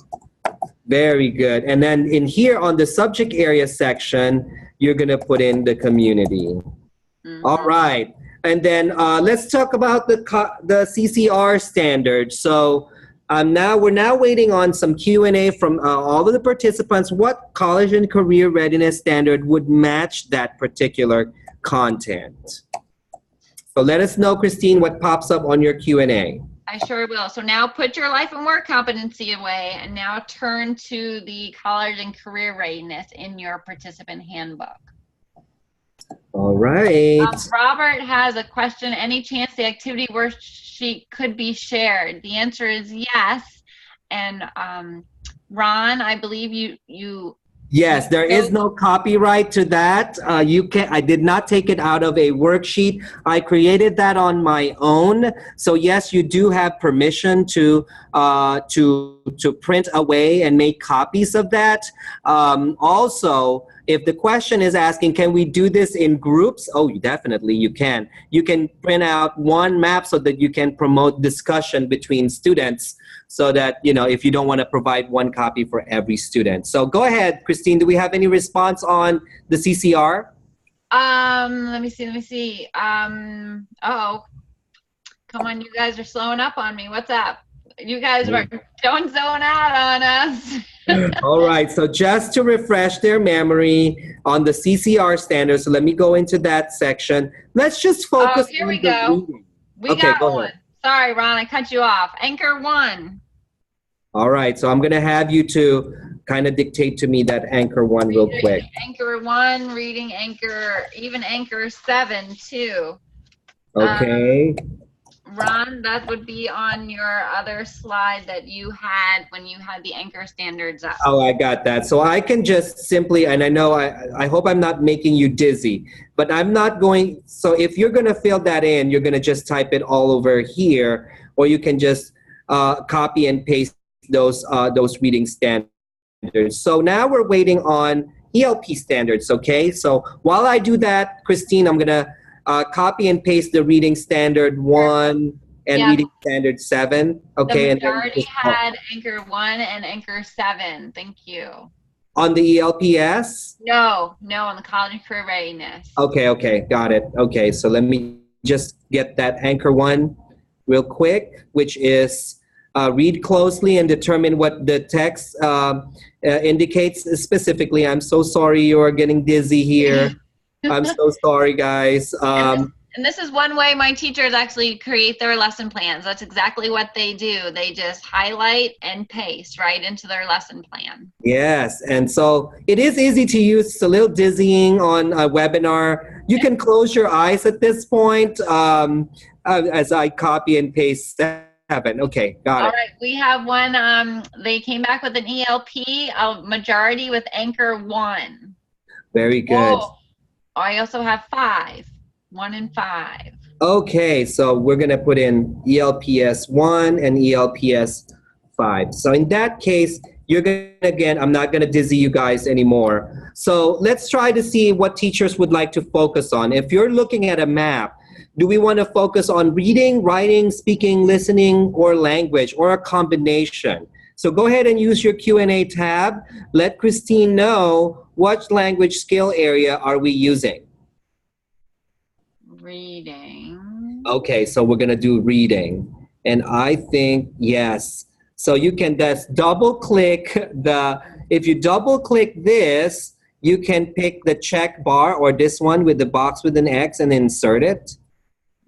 Speaker 1: Very good. And then in here on the subject area section, you're going to put in the community. Mm-hmm. All right. And then let's talk about the CCR standards. So we're now waiting on some Q&A from all of the participants. What college and career readiness standard would match that particular content? So let us know, Christine, what pops up on your Q&A.
Speaker 2: I sure will. So now put your life and work competency away, and now turn to the college and career readiness in your participant handbook.
Speaker 1: All right.
Speaker 2: Robert has a question. Any chance the activity worksheet could be shared? The answer is yes. And Ron, I believe you
Speaker 1: Yes, there is no copyright to that. I did not take it out of a worksheet. I created that on my own. So yes, you do have permission to print away and make copies of that. Also, if the question is asking, can we do this in groups? Oh, definitely you can. You can print out one map so that you can promote discussion between students, so that, if you don't want to provide one copy for every student. So go ahead, Christine. Do we have any response on the CCR?
Speaker 2: Let me see. Oh, come on, you guys are slowing up on me. What's up? You guys don't zone out on us.
Speaker 1: All right, so just to refresh their memory on the CCR standards, so let me go into that section. Let's just focus
Speaker 2: here
Speaker 1: on
Speaker 2: we
Speaker 1: the
Speaker 2: go.
Speaker 1: reading.
Speaker 2: We
Speaker 1: Okay,
Speaker 2: got
Speaker 1: go
Speaker 2: one.
Speaker 1: ahead.
Speaker 2: Sorry, Ron, I cut you off. Anchor 1.
Speaker 1: All right, so I'm going to have you to kind of dictate to me that Anchor 1 real quick.
Speaker 2: Anchor 1, reading Anchor, even Anchor 7 too.
Speaker 1: Okay.
Speaker 2: Ron, that would be on your other slide that you had when you had the Anchor standards up.
Speaker 1: Oh, I got that. So I can just simply, and I know I hope I'm not making you dizzy, but I'm not going, so if you're going to fill that in, you're going to just type it all over here, or you can just copy and paste those reading standards. So now we're waiting on ELP standards, okay? So while I do that, Christine, I'm going to copy and paste the reading standard 1 and reading standard 7, okay?
Speaker 2: The
Speaker 1: And then
Speaker 2: majority had Anchor 1 and Anchor 7. Thank you.
Speaker 1: on the ELPS?
Speaker 2: No, on the College and Career Readiness.
Speaker 1: Okay, got it. Okay, so let me just get that Anchor 1 real quick, which is read closely and determine what the text indicates specifically. I'm so sorry you're getting dizzy here. I'm so sorry, guys.
Speaker 2: And this is one way my teachers actually create their lesson plans. That's exactly what they do. They just highlight and paste right into their lesson plan.
Speaker 1: Yes, and so it is easy to use. It's a little dizzying on a webinar. You can close your eyes at this point as I copy and paste 7. Okay, got it.
Speaker 2: All right, we have one. They came back with an ELP, a majority with Anchor 1.
Speaker 1: Very good.
Speaker 2: Oh, I also have 5. 1 and 5.
Speaker 1: Okay, so we're going to put in ELPS 1 and ELPS 5. So in that case, you're going to, again, I'm not going to dizzy you guys anymore. So let's try to see what teachers would like to focus on. If you're looking at a map, do we want to focus on reading, writing, speaking, listening, or language, or a combination? So go ahead and use your Q&A tab. Let Christine know what language skill area are we using.
Speaker 2: Reading.
Speaker 1: Okay, so we're gonna do reading. And I think, yes. So you can just double click if you double click this, you can pick the check bar or this one with the box with an X and insert it.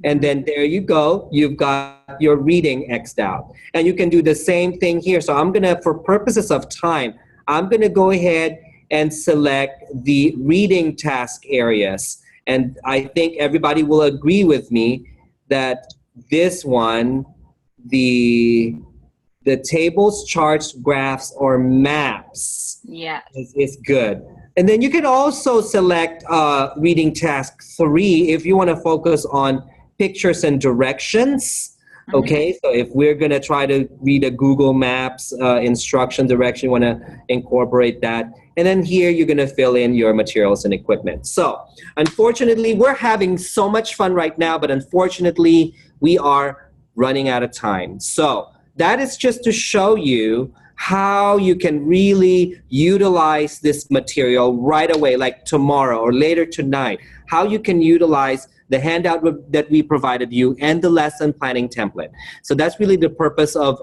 Speaker 1: And then there you go, you've got your reading X'd out. And you can do the same thing here. So I'm gonna, for purposes of time, I'm gonna go ahead and select the reading task areas. And I think everybody will agree with me that this one, the tables, charts, graphs, or maps is good. And then you can also select reading task 3 if you want to focus on pictures and directions. Okay, so if we're going to try to read a Google Maps instruction direction, you want to incorporate that. And then here you're going to fill in your materials and equipment. So unfortunately, we're having so much fun right now, but unfortunately, we are running out of time. So that is just to show you how you can really utilize this material right away, like tomorrow or later tonight, how you can utilize the handout that we provided you and the lesson planning template. So that's really the purpose of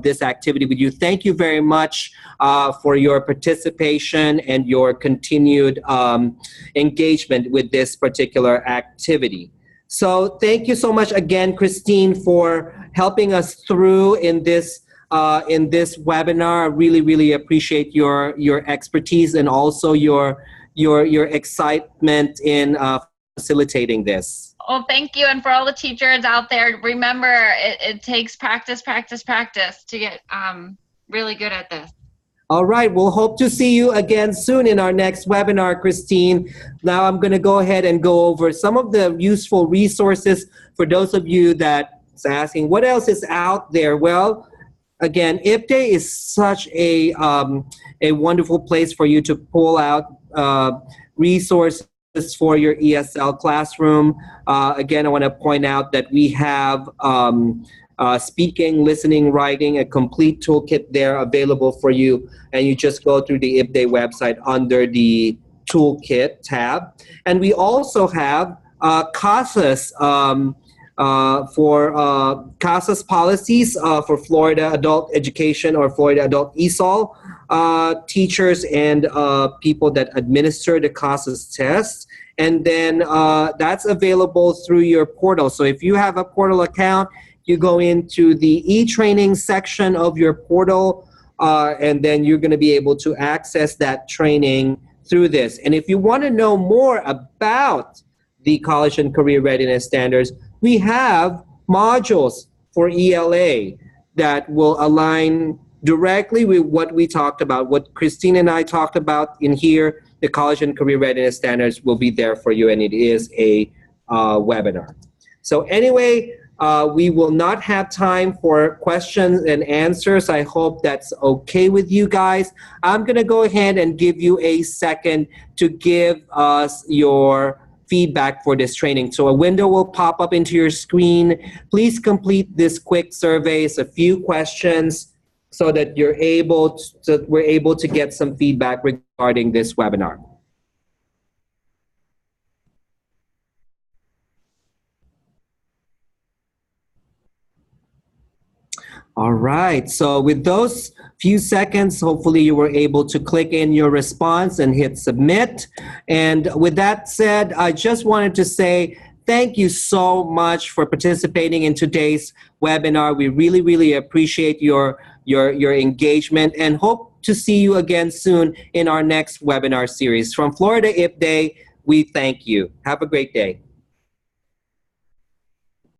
Speaker 1: this activity with you. Thank you very much for your participation and your continued engagement with this particular activity. So thank you so much again, Christine, for helping us through in this webinar. I really, really appreciate your expertise and also your excitement in facilitating this.
Speaker 2: Well, thank you. And for all the teachers out there, remember, it takes practice to get really good at this.
Speaker 1: All right, we'll hope to see you again soon in our next webinar, Christine. Now I'm going to go ahead and go over some of the useful resources for those of you that's asking, what else is out there? Well, again, IPDAY is such a wonderful place for you to pull out resources for your ESL classroom. Again, I want to point out that we have speaking, listening, writing, a complete toolkit there available for you. And you just go through the IPDAY website under the toolkit tab. And we also have CASA's For CASA's policies for Florida Adult Education or Florida Adult ESOL, teachers and people that administer the CASA's tests. And then that's available through your portal. So if you have a portal account, you go into the e-training section of your portal, and then you're going to be able to access that training through this. And if you want to know more about the College and Career Readiness Standards, we have modules for ELA that will align directly with what we talked about, what Christine and I talked about in here. The College and Career Readiness Standards will be there for you, and it is a webinar. So anyway, we will not have time for questions and answers. I hope that's okay with you guys. I'm going to go ahead and give you a second to give us your feedback for this training. So a window will pop up into your screen. Please complete this quick survey. It's a few questions so that we're able to get some feedback regarding this webinar. All right, so with those few seconds, hopefully you were able to click in your response and hit submit. And with that said, I just wanted to say thank you so much for participating in today's webinar. We really, really appreciate your engagement and hope to see you again soon in our next webinar series. From Florida IPDAY, we thank you. Have a great day.